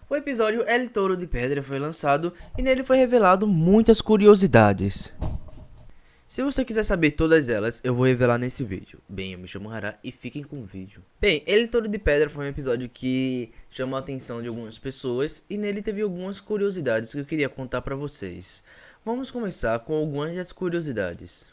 O episódio El Touro de Pedra foi lançado e nele foi revelado muitas curiosidades. Se você quiser saber todas elas, eu vou revelar nesse vídeo. Bem, eu me chamo Hará e fiquem com o vídeo. Bem, El Touro de Pedra foi um episódio que chamou a atenção de algumas pessoas e nele teve algumas curiosidades que eu queria contar pra vocês. Vamos começar com algumas das curiosidades.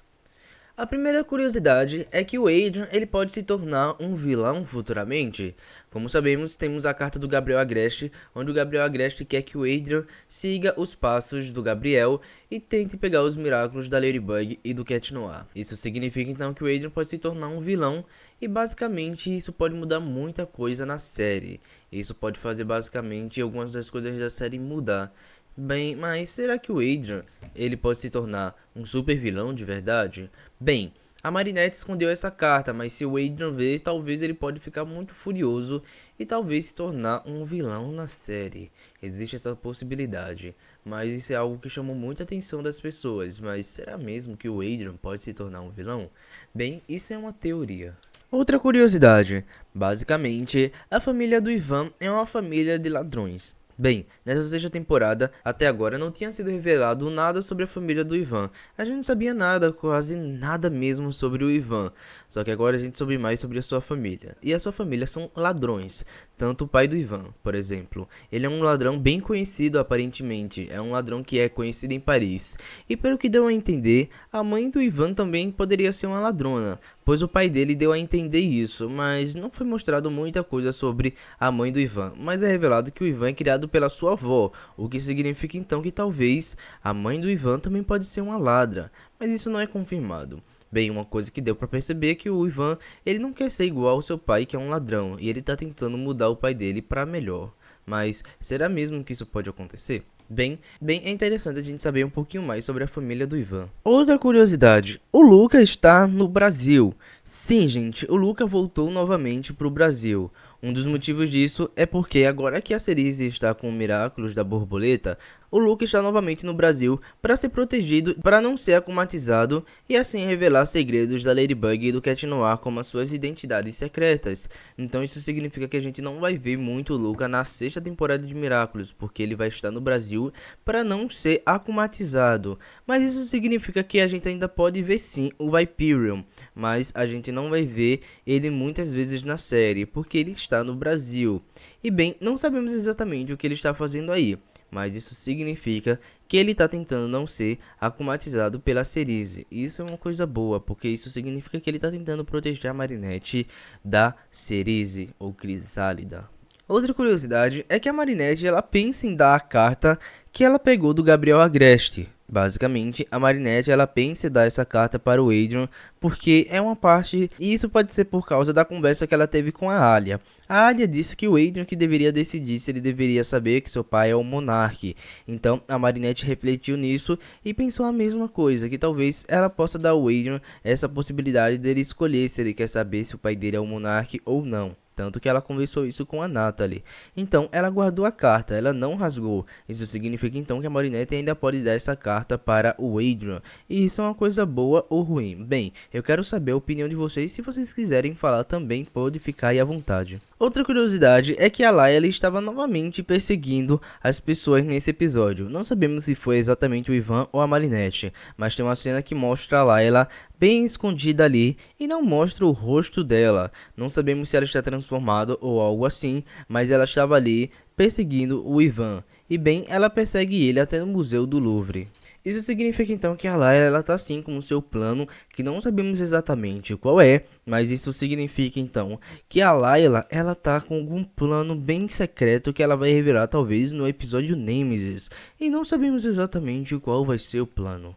A primeira curiosidade é que o Adrian ele pode se tornar um vilão futuramente. Como sabemos, temos a carta do Gabriel Agreste, onde o Gabriel Agreste quer que o Adrian siga os passos do Gabriel e tente pegar os Miraculous da Ladybug e do Cat Noir. Isso significa então que o Adrian pode se tornar um vilão e basicamente isso pode mudar muita coisa na série. Isso pode fazer basicamente algumas das coisas da série mudar. Bem, mas será que o Adrian ele pode se tornar um super vilão de verdade? Bem, a Marinette escondeu essa carta, mas se o Adrian ver, talvez ele pode ficar muito furioso e talvez se tornar um vilão na série. Existe essa possibilidade, mas isso é algo que chamou muita atenção das pessoas. Mas será mesmo que o Adrian pode se tornar um vilão? Bem, isso é uma teoria. Outra curiosidade, basicamente, a família do Ivan é uma família de ladrões. Bem, nessa sexta temporada, até agora não tinha sido revelado nada sobre a família do Ivan. A gente não sabia nada, quase nada mesmo sobre o Ivan. Só que agora a gente soube mais sobre a sua família. E a sua família são ladrões. Tanto o pai do Ivan, por exemplo. Ele é um ladrão bem conhecido aparentemente. É um ladrão que é conhecido em Paris. E pelo que deu a entender, a mãe do Ivan também poderia ser uma ladrona, pois o pai dele deu a entender isso, mas não foi mostrado muita coisa sobre a mãe do Ivan, mas é revelado que o Ivan é criado pela sua avó, o que significa então que talvez a mãe do Ivan também pode ser uma ladra, mas isso não é confirmado. Bem, uma coisa que deu pra perceber é que o Ivan, ele não quer ser igual ao seu pai, que é um ladrão, e ele tá tentando mudar o pai dele pra melhor. Mas será mesmo que isso pode acontecer? Bem, é interessante a gente saber um pouquinho mais sobre a família do Ivan. Outra curiosidade, o Luca está no Brasil. Sim, gente, o Luca voltou novamente para o Brasil. Um dos motivos disso é porque agora que a Cerise está com o Miraculous da Borboleta, o Luca está novamente no Brasil para ser protegido, para não ser akumatizado e assim revelar segredos da Ladybug e do Cat Noir como as suas identidades secretas. Então isso significa que a gente não vai ver muito o Luca na sexta temporada de Miraculous, porque ele vai estar no Brasil para não ser akumatizado. Mas isso significa que a gente ainda pode ver sim o Hyperion, mas a gente não vai ver ele muitas vezes na série, porque ele está no Brasil. E bem, não sabemos exatamente o que ele está fazendo aí, mas isso significa que ele está tentando não ser akumatizado pela Cerise. Isso é uma coisa boa, porque isso significa que ele está tentando proteger a Marinette da Cerise ou Crisálida. Outra curiosidade é que a Marinette ela pensa em dar a carta que ela pegou do Gabriel Agreste. Basicamente, a Marinette ela pensa em dar essa carta para o Adrian porque é uma parte, e isso pode ser por causa da conversa que ela teve com a Alia. A Alia disse que o Adrian que deveria decidir se ele deveria saber que seu pai é o Monarque. Então a Marinette refletiu nisso e pensou a mesma coisa, que talvez ela possa dar ao Adrian essa possibilidade dele escolher se ele quer saber se o pai dele é o Monarque ou não. Tanto que ela conversou isso com a Natalie. Então ela guardou a carta, ela não rasgou. Isso significa então que a Marinette ainda pode dar essa carta para o Adrian. E isso é uma coisa boa ou ruim? Bem, eu quero saber a opinião de vocês. Se vocês quiserem falar também, pode ficar aí à vontade. Outra curiosidade é que a Layla estava novamente perseguindo as pessoas nesse episódio. Não sabemos se foi exatamente o Ivan ou a Marinette, mas tem uma cena que mostra a Layla bem escondida ali e não mostra o rosto dela. Não sabemos se ela está transformada ou algo assim, mas ela estava ali perseguindo o Ivan. E bem, ela persegue ele até no Museu do Louvre. Isso significa então que a Layla ela tá assim com o seu plano, que não sabemos exatamente qual é, mas isso significa então que a Layla ela tá com algum plano bem secreto que ela vai revelar talvez no episódio Nemesis, e não sabemos exatamente qual vai ser o plano.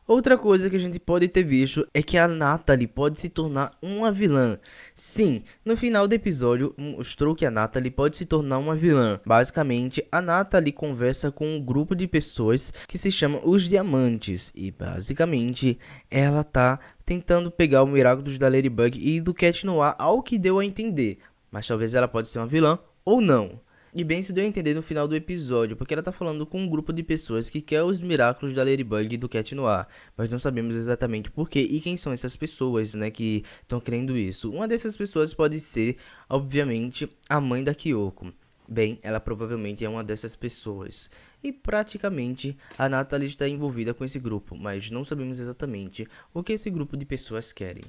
Outra coisa que a gente pode ter visto é que a Natalie pode se tornar uma vilã. Sim, no final do episódio mostrou que a Natalie pode se tornar uma vilã. Basicamente, a Natalie conversa com um grupo de pessoas que se chama os Diamantes. E basicamente, ela tá tentando pegar o Miraculous da Ladybug e do Cat Noir, ao que deu a entender. Mas talvez ela pode ser uma vilã ou não. E bem se deu a entender no final do episódio, porque ela tá falando com um grupo de pessoas que quer os Miraculous da Ladybug e do Cat Noir, mas não sabemos exatamente porquê e quem são essas pessoas, né, que estão querendo isso. Uma dessas pessoas pode ser, obviamente, a mãe da Kyoko. Bem, ela provavelmente é uma dessas pessoas. E praticamente a Natalie está envolvida com esse grupo, mas não sabemos exatamente o que esse grupo de pessoas querem.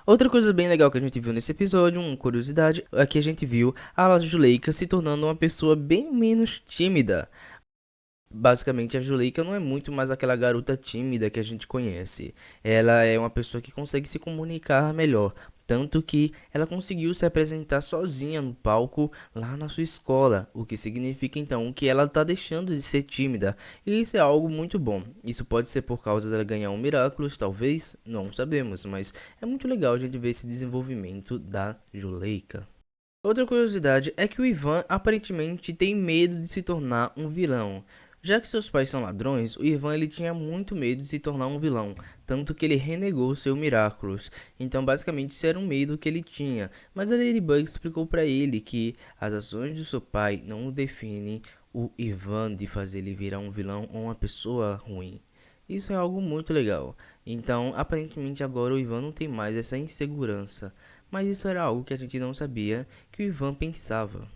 Outra coisa bem legal que a gente viu nesse episódio, uma curiosidade, é que a gente viu a Zuleika se tornando uma pessoa bem menos tímida. Basicamente, a Zuleika não é muito mais aquela garota tímida que a gente conhece. Ela é uma pessoa que consegue se comunicar melhor. Tanto que ela conseguiu se apresentar sozinha no palco lá na sua escola. O que significa então que ela está deixando de ser tímida. E isso é algo muito bom. Isso pode ser por causa dela ganhar um Miraculous, talvez, não sabemos. Mas é muito legal a gente ver esse desenvolvimento da Zuleika. Outra curiosidade é que o Ivan aparentemente tem medo de se tornar um vilão. Já que seus pais são ladrões, o Ivan ele tinha muito medo de se tornar um vilão, tanto que ele renegou seu Miraculous. Então basicamente isso era um medo que ele tinha, mas a Ladybug explicou para ele que as ações do seu pai não definem o Ivan de fazer ele virar um vilão ou uma pessoa ruim. Isso é algo muito legal. Então, aparentemente agora o Ivan não tem mais essa insegurança. Mas isso era algo que a gente não sabia que o Ivan pensava.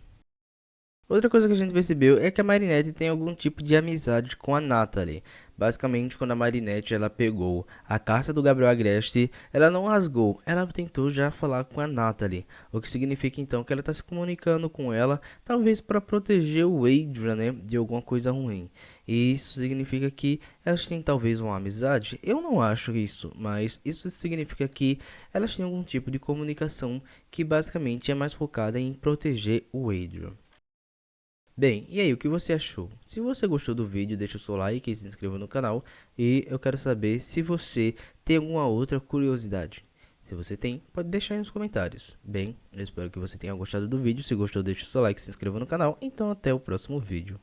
Outra coisa que a gente percebeu é que a Marinette tem algum tipo de amizade com a Natalie. Basicamente, quando a Marinette ela pegou a carta do Gabriel Agreste, ela não rasgou, ela tentou já falar com a Natalie. O que significa então que ela está se comunicando com ela, talvez para proteger o Adrian, né, de alguma coisa ruim. E isso significa que elas têm talvez uma amizade? Eu não acho isso, mas isso significa que elas têm algum tipo de comunicação que basicamente é mais focada em proteger o Adrian. Bem, e aí, o que você achou? Se você gostou do vídeo, deixa o seu like e se inscreva no canal. E eu quero saber se você tem alguma outra curiosidade. Se você tem, pode deixar aí nos comentários. Bem, eu espero que você tenha gostado do vídeo. Se gostou, deixa o seu like e se inscreva no canal. Então, até o próximo vídeo.